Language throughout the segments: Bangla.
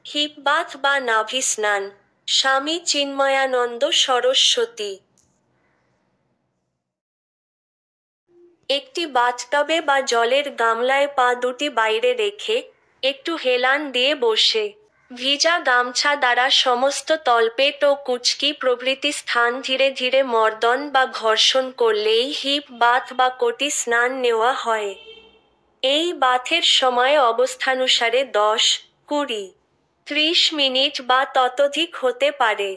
হিপবাথ বা নাভি স্নান। স্বামী চিন্ময়ানন্দ সরস্বতী। একটি বাথটবে বা জলের গামলায় পা দুটি বাইরে রেখে, একটু হেলান দিয়ে বসে, ভিজা গামছা দ্বারা সমস্ত তলপেট ও কুঁচকি প্রভৃতি স্থান ধীরে ধীরে মর্দন বা ঘর্ষণ করলেই হিপ বাথ বা কটি স্নান নেওয়া হয়। এই বাথের সময় অবস্থানুসারে 10, 20, 30 মিনিট বা ততোধিক হতে পারে।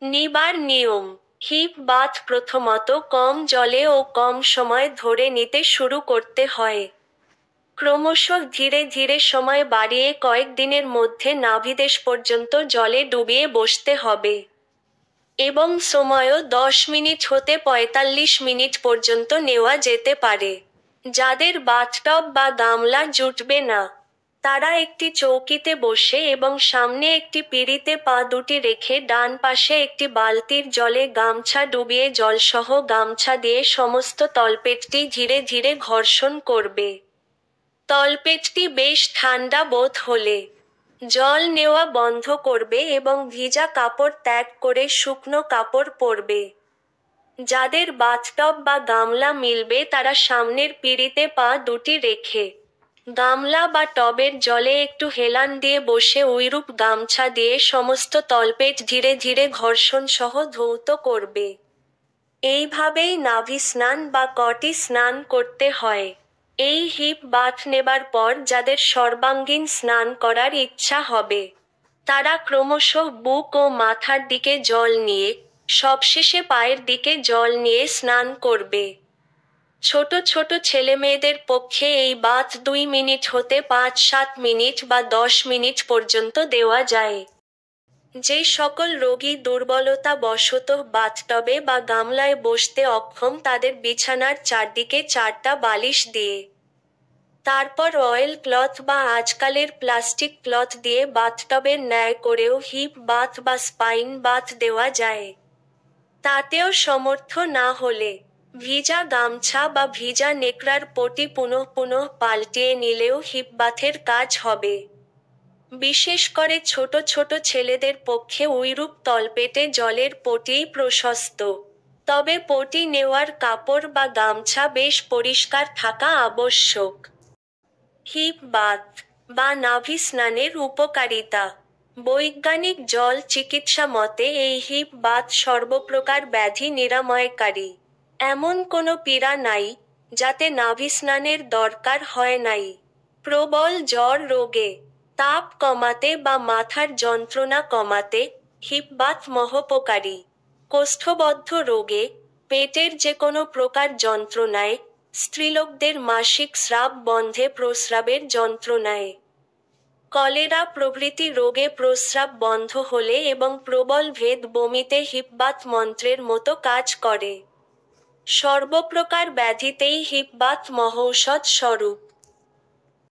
নিবার নিয়ম: হিপ বাথ প্রথমত কম জলে ও কম সময় ধরে নিতে শুরু করতে হয়। ক্রমশ ধীরে ধীরে সময় বাড়িয়ে কয়েকদিনের মধ্যে নাভিদেশ পর্যন্ত জলে ডুবিয়ে বসতে হবে। এবং সময়ও 10 মিনিট হতে 45 মিনিট পর্যন্ত নেওয়া যেতে পারে। যাদের বাথটব বা গামলা জুটবে না, তারা একটি চৌকিতে বসে এবং সামনে একটি পিঁড়িতে পা দুটি রেখে ডান পাশে একটি বালতির জলে গামছা ডুবিয়ে জলসহ গামছা দিয়ে সমস্ত তলপেটটি ধীরে ধীরে ঘর্ষণ করবে। তলপেটটি বেশ ঠান্ডা বোধ হলে জল নেওয়া বন্ধ করবে এবং ভিজা কাপড় ত্যাগ করে শুকনো কাপড় পরবে। যাদের বাথটব বা গামলা মিলবে তারা সামনের পিঁড়িতে পা দুটি রেখে গামলা বা টবের জলে একটু হেলান দিয়ে বসে ওইরূপ গামছা দিয়ে সমস্ত তলপেট ধীরে ধীরে ঘর্ষণ সহ ধৌত করবে। এইভাবেই নাভি স্নান বা কটি স্নান করতে হয়। এই হিপ বাথ নেবার পর যাদের সর্বাঙ্গীন স্নান করার ইচ্ছা হবে, তারা ক্রমশ বুক ও মাথার দিকে জল নিয়ে, সবশেষে পায়ের দিকে জল নিয়ে স্নান করবে। ছোট ছোট ছেলেমেয়েদের পক্ষে এই বাথ 2 মিনিট হতে 5-7 মিনিট বা 10 মিনিট পর্যন্ত দেওয়া যায়। যে সকল রোগী দুর্বলতা বশত বাথটবে বা গামলায় বসতে অক্ষম তাদের বিছানার চারদিকে 4টা বালিশ দিয়ে, তারপর অয়েল ক্লথ বা আজকালের প্লাস্টিক ক্লথ দিয়ে বাথটবের ন্যায় করেও হিপ বাথ বা স্পাইন বাথ দেওয়া যায়। তাতেও সমর্থ না হলে ভিজা গামছা বা ভিজা নেকড়ার পটি পুনঃ পুনঃ পাল্টিয়ে নিলেও হিপবাথের কাজ হবে। বিশেষ করে ছোট ছোট ছেলেদের পক্ষে ওইরূপ তলপেটে জলের পটিই প্রশস্ত। তবে পটি নেওয়ার কাপড় বা গামছা বেশ পরিষ্কার থাকা আবশ্যক। হিপ বাথ বা নাভি স্নানের উপকারিতা। বৈজ্ঞানিক জল চিকিৎসা মতে এই হিপ বাথ সর্বপ্রকার ব্যাধি নিরাময়কারী। এমন কোনো পীড়া নাই, যাতে নাভি স্নানের দরকার হয় নাই। প্রবল জ্বর রোগে তাপ কমাতে বা মাথার যন্ত্রণা কমাতে হিপ বাথ মহোপকারী। কোষ্ঠবদ্ধ রোগে, পেটের যে কোনো প্রকার যন্ত্রণায়, স্ত্রীলোকদের মাসিক স্রাব বন্ধে প্রস্রাবের যন্ত্রণায়, কলেরা প্রভৃতি রোগে প্রস্রাব বন্ধ হলে এবং প্রবল ভেদ বমিতে হিপবাথ মন্ত্রের মতো কাজ করে। সর্বপ্রকার ব্যাধিতেই হিপবাথ মহৌষধ স্বরূপ।